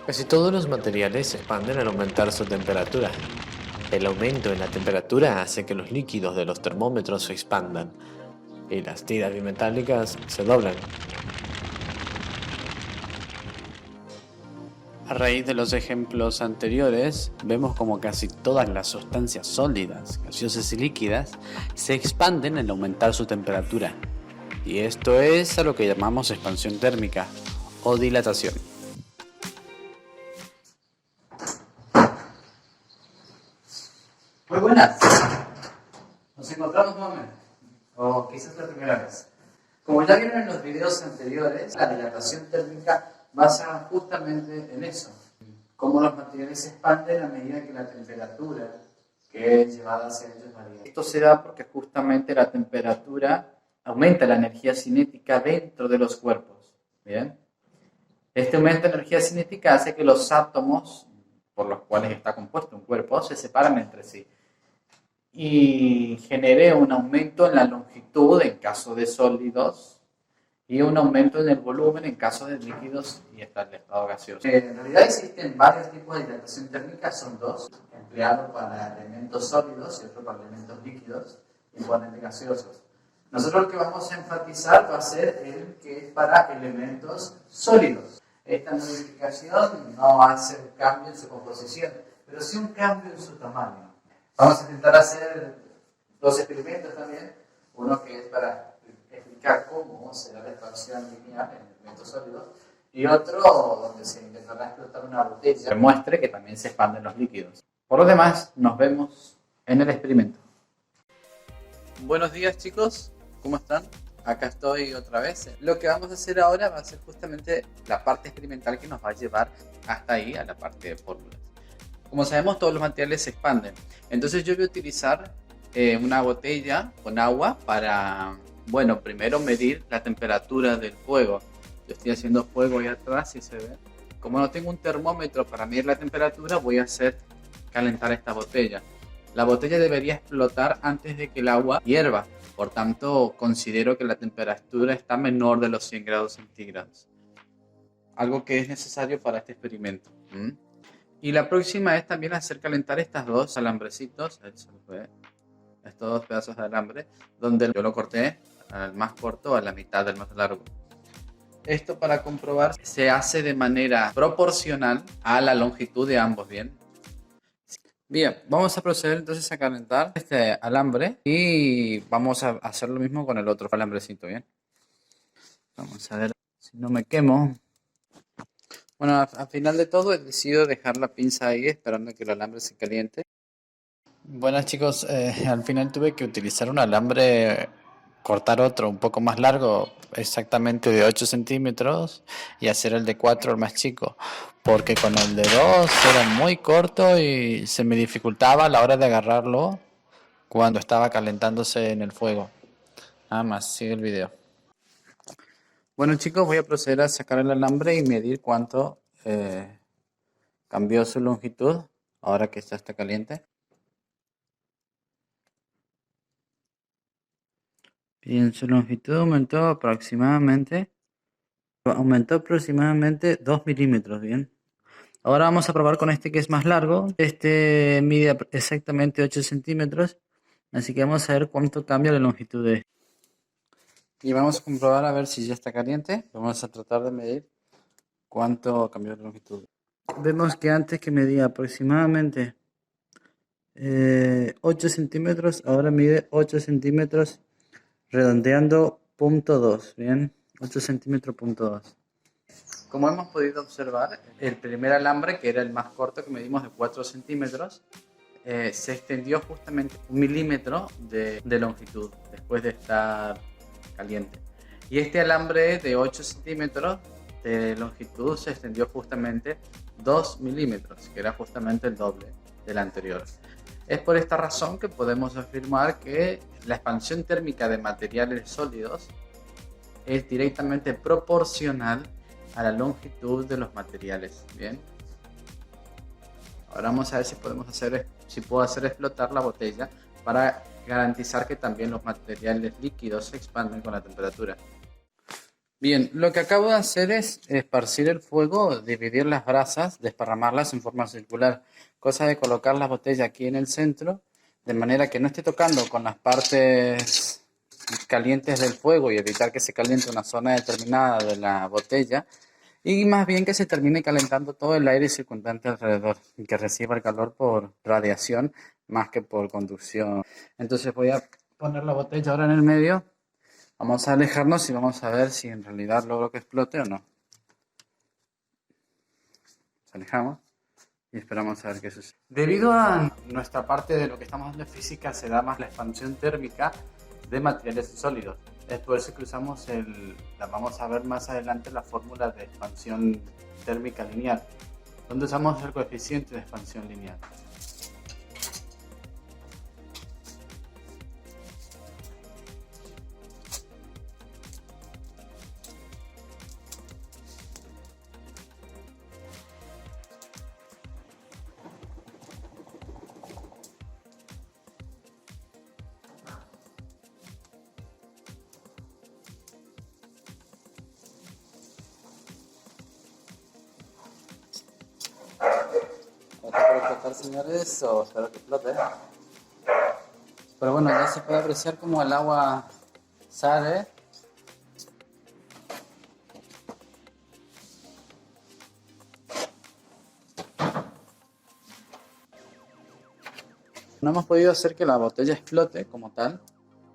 Casi todos los materiales se expanden al aumentar su temperatura. El aumento en la temperatura hace que los líquidos de los termómetros se expandan y las tiras bimetálicas se doblan. A raíz de los ejemplos anteriores, vemos como casi todas las sustancias sólidas, gaseosas y líquidas se expanden al aumentar su temperatura. Y esto es a lo que llamamos expansión térmica o dilatación. Muy buenas, nos encontramos nuevamente, o quizás la primera vez. Como ya vieron en los videos anteriores, la dilatación térmica basa justamente en eso, cómo los materiales se expanden a medida que la temperatura que es llevada hacia ellos varía. Esto se da porque justamente la temperatura aumenta la energía cinética dentro de los cuerpos. ¿Bien? Este aumento de energía cinética hace que los átomos por los cuales está compuesto un cuerpo se separan entre sí y genere un aumento en la longitud en caso de sólidos y un aumento en el volumen en caso de líquidos y el estado gaseoso. En realidad existen varios tipos de dilatación térmica, son dos, empleado para elementos sólidos y otro para elementos líquidos y igualmente gaseosos. Nosotros lo que vamos a enfatizar va a ser el que es para elementos sólidos. Esta modificación no hace un cambio en su composición, pero sí un cambio en su tamaño. Vamos a intentar hacer dos experimentos también, uno que es para explicar cómo será la expansión lineal en elementos sólidos y otro donde se intentará explotar una botella que muestre que también se expanden los líquidos. Por lo demás, nos vemos en el experimento. Buenos días chicos, ¿cómo están? Acá estoy otra vez. Lo que vamos a hacer ahora va a ser justamente la parte experimental que nos va a llevar hasta ahí, a la parte de fórmulas. Como sabemos, todos los materiales se expanden. Entonces yo voy a utilizar una botella con agua para, bueno, primero medir la temperatura del fuego. Yo estoy haciendo fuego ahí atrás, si se ve. Como no tengo un termómetro para medir la temperatura, voy a hacer calentar esta botella. La botella debería explotar antes de que el agua hierva. Por tanto, considero que la temperatura está menor de los 100 grados centígrados. Algo que es necesario para este experimento. Y la próxima es también hacer calentar estos dos alambrecitos, estos dos pedazos de alambre, donde yo lo corté al más corto a la mitad del más largo. Esto para comprobar se hace de manera proporcional a la longitud de ambos, ¿bien? Bien, vamos a proceder entonces a calentar este alambre y vamos a hacer lo mismo con el otro alambrecito, ¿bien? Vamos a ver si no me quemo. Bueno, al final de todo he decidido dejar la pinza ahí esperando que el alambre se caliente. Bueno chicos, al final tuve que utilizar un alambre, cortar otro un poco más largo, exactamente de 8 centímetros y hacer el de 4 el más chico, porque con el de 2 era muy corto y se me dificultaba a la hora de agarrarlo cuando estaba calentándose en el fuego. Nada más, sigue el video. Bueno chicos, voy a proceder a sacar el alambre y medir cuánto cambió su longitud ahora que ya está caliente. Bien, su longitud aumentó aproximadamente 2 milímetros, bien. Ahora vamos a probar con este que es más largo. Este mide exactamente 8 centímetros, así que vamos a ver cuánto cambia la longitud de este. Y vamos a comprobar a ver si ya está caliente. Vamos a tratar de medir cuánto cambió la longitud. Vemos que antes que medía aproximadamente 8 centímetros, ahora mide 8 centímetros redondeando 0.2, bien, 8 centímetros punto 2. Como hemos podido observar, el primer alambre, que era el más corto que medimos de 4 centímetros, se extendió justamente 1 milímetro de longitud después de estar caliente. Y este alambre de 8 centímetros de longitud se extendió justamente 2 milímetros, que era justamente el doble del anterior. Es por esta razón que podemos afirmar que la expansión térmica de materiales sólidos es directamente proporcional a la longitud de los materiales. Bien. Ahora vamos a ver si puedo hacer explotar la botella para garantizar que también los materiales líquidos se expanden con la temperatura. Bien, lo que acabo de hacer es esparcir el fuego, dividir las brasas, desparramarlas en forma circular, cosa de colocar la botella aquí en el centro, de manera que no esté tocando con las partes calientes del fuego y evitar que se caliente una zona determinada de la botella, y más bien que se termine calentando todo el aire circundante alrededor y que reciba el calor por radiación más que por conducción. Entonces voy a poner la botella ahora en el medio. Vamos a alejarnos y vamos a ver si en realidad logro que explote o no. Nos alejamos y esperamos a ver qué sucede. Debido a nuestra parte de lo que estamos haciendo de física, se da más la expansión térmica de materiales sólidos. Es por eso que usamos vamos a ver más adelante la fórmula de expansión térmica lineal, donde usamos el coeficiente de expansión lineal. ¿Está por explotar, señores? O espero que explote. Pero bueno, ya se puede apreciar como el agua sale. No hemos podido hacer que la botella explote como tal,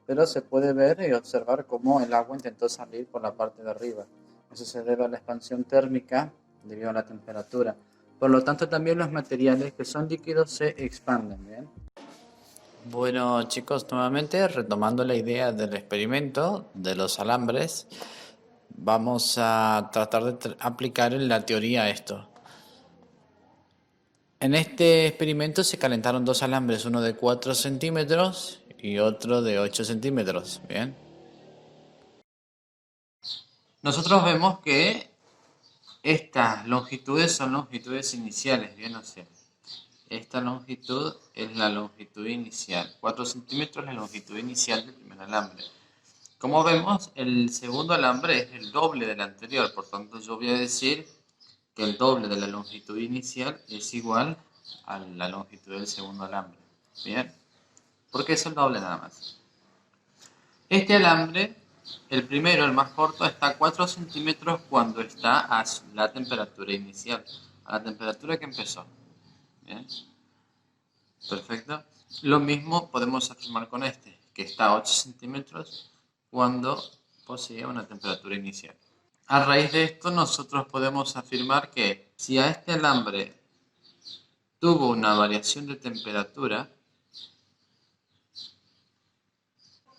pero se puede ver y observar cómo el agua intentó salir por la parte de arriba. Eso se debe a la expansión térmica debido a la temperatura. Por lo tanto, también los materiales que son líquidos se expanden, ¿bien? Bueno, chicos, nuevamente retomando la idea del experimento de los alambres, vamos a tratar de aplicar en la teoría esto. En este experimento se calentaron dos alambres, uno de 4 centímetros y otro de 8 centímetros. Bien. Nosotros vemos que estas longitudes son longitudes iniciales, bien, o sea, esta longitud es la longitud inicial. 4 centímetros es la longitud inicial del primer alambre. Como vemos, el segundo alambre es el doble del anterior, por tanto yo voy a decir que el doble de la longitud inicial es igual a la longitud del segundo alambre. Bien, porque es el doble nada más. Este alambre, el primero, el más corto, está a 4 centímetros cuando está a la temperatura inicial, a la temperatura que empezó. Bien, perfecto. Lo mismo podemos afirmar con este, que está a 8 centímetros cuando posee una temperatura inicial. A raíz de esto, nosotros podemos afirmar que si a este alambre tuvo una variación de temperatura,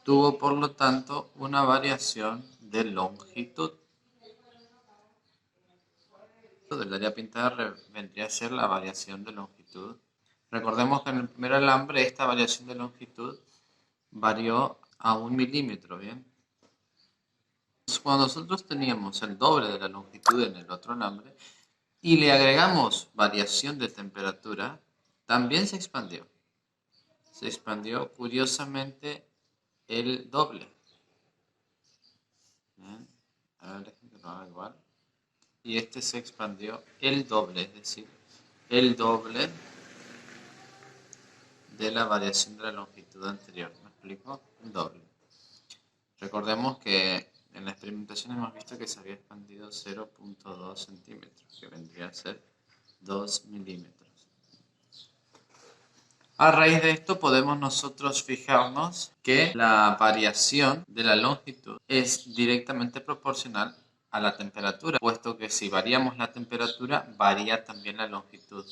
tuvo por lo tanto una variación de longitud. Del área pintada vendría a ser la variación de longitud. Recordemos que en el primer alambre esta variación de longitud varió a 1 milímetro, ¿bien? Cuando nosotros teníamos el doble de la longitud en el otro alambre y le agregamos variación de temperatura, también se expandió. Se expandió curiosamente el doble. ¿Bien? A ver, déjenme que lo haga igual. Y este se expandió el doble, es decir, el doble de la variación de la longitud anterior. ¿Me explico? El doble. Recordemos que en la experimentación hemos visto que se había expandido 0.2 centímetros, que vendría a ser 2 milímetros. A raíz de esto podemos nosotros fijarnos que la variación de la longitud es directamente proporcional a la temperatura, puesto que si variamos la temperatura, varía también la longitud.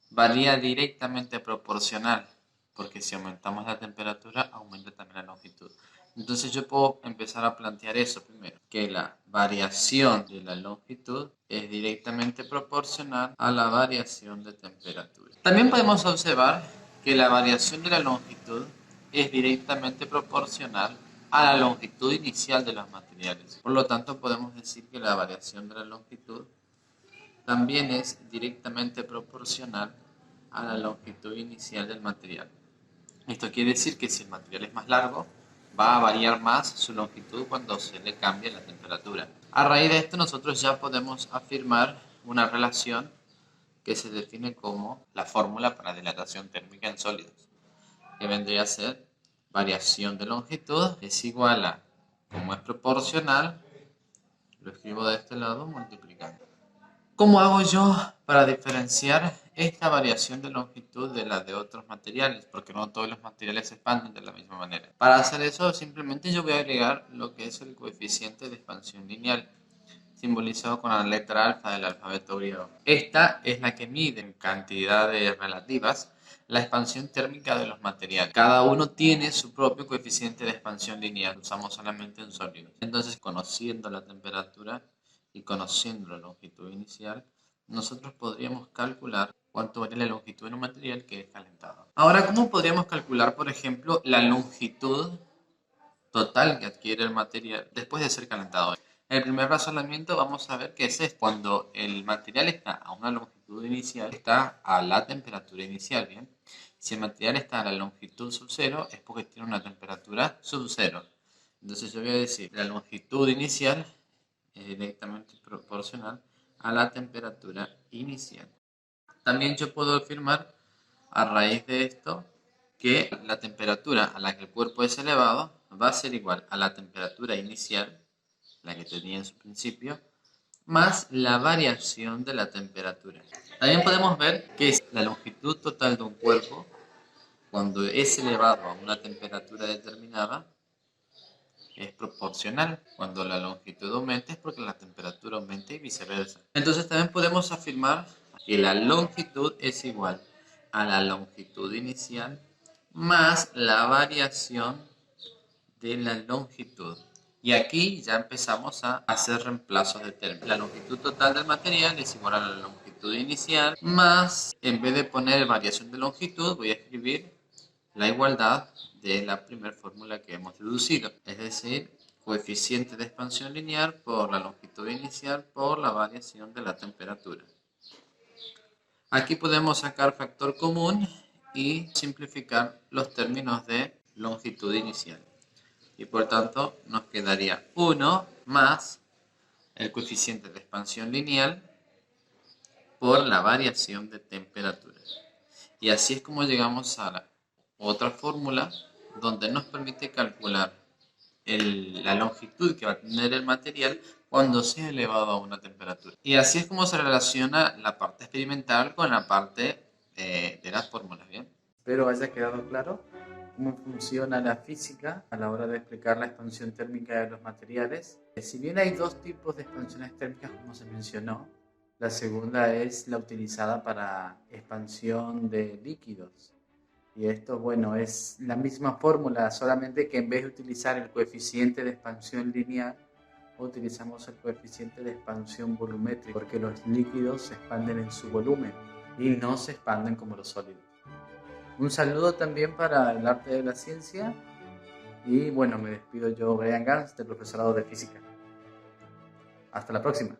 Varía directamente proporcional, porque si aumentamos la temperatura, aumenta también la longitud. Entonces yo puedo empezar a plantear eso primero, que la variación de la longitud es directamente proporcional a la variación de temperatura. También podemos observar que la variación de la longitud es directamente proporcional a la longitud inicial de los materiales. Por lo tanto, podemos decir que la variación de la longitud también es directamente proporcional a la longitud inicial del material. Esto quiere decir que si el material es más largo, va a variar más su longitud cuando se le cambie la temperatura. A raíz de esto nosotros ya podemos afirmar una relación que se define como la fórmula para dilatación térmica en sólidos, que vendría a ser variación de longitud es igual a, como es proporcional, lo escribo de este lado multiplicando. ¿Cómo hago yo para diferenciar esta variación de longitud de la de otros materiales? Porque no todos los materiales se expanden de la misma manera. Para hacer eso, simplemente yo voy a agregar lo que es el coeficiente de expansión lineal, simbolizado con la letra alfa del alfabeto griego. Esta es la que mide en cantidades relativas la expansión térmica de los materiales. Cada uno tiene su propio coeficiente de expansión lineal, usamos solamente en sólidos. Entonces, conociendo la temperatura y conociendo la longitud inicial, nosotros podríamos calcular cuánto varía la longitud de un material que es calentado. Ahora, ¿cómo podríamos calcular, por ejemplo, la longitud total que adquiere el material después de ser calentado? El primer razonamiento vamos a ver que es este. Cuando el material está a una longitud inicial, está a la temperatura inicial, ¿bien? Si el material está a la longitud sub 0, es porque tiene una temperatura sub 0. Entonces yo voy a decir, la longitud inicial es directamente proporcional a la temperatura inicial. También yo puedo afirmar, a raíz de esto, que la temperatura a la que el cuerpo es elevado va a ser igual a la temperatura inicial, la que tenía en su principio, más la variación de la temperatura. También podemos ver que la longitud total de un cuerpo, cuando es elevado a una temperatura determinada, es proporcional. Cuando la longitud aumenta es porque la temperatura aumenta y viceversa. Entonces también podemos afirmar que la longitud es igual a la longitud inicial más la variación de la longitud. Y aquí ya empezamos a hacer reemplazos de términos. La longitud total del material es igual a la longitud inicial más, en vez de poner variación de longitud, voy a escribir la igualdad de la primera fórmula que hemos deducido. Es decir, coeficiente de expansión lineal por la longitud inicial por la variación de la temperatura. Aquí podemos sacar factor común y simplificar los términos de longitud inicial. Y por tanto nos quedaría 1 más el coeficiente de expansión lineal por la variación de temperatura. Y así es como llegamos a la otra fórmula donde nos permite calcular la longitud que va a tener el material cuando sea elevado a una temperatura. Y así es como se relaciona la parte experimental con la parte de las fórmulas, ¿bien? Espero haya quedado claro cómo funciona la física a la hora de explicar la expansión térmica de los materiales. Si bien hay dos tipos de expansiones térmicas, como se mencionó, la segunda es la utilizada para expansión de líquidos. Y esto, bueno, es la misma fórmula, solamente que en vez de utilizar el coeficiente de expansión lineal, utilizamos el coeficiente de expansión volumétrica, porque los líquidos se expanden en su volumen y no se expanden como los sólidos. Un saludo también para el arte de la ciencia y bueno, me despido yo, Brian Gans, del profesorado de física. Hasta la próxima.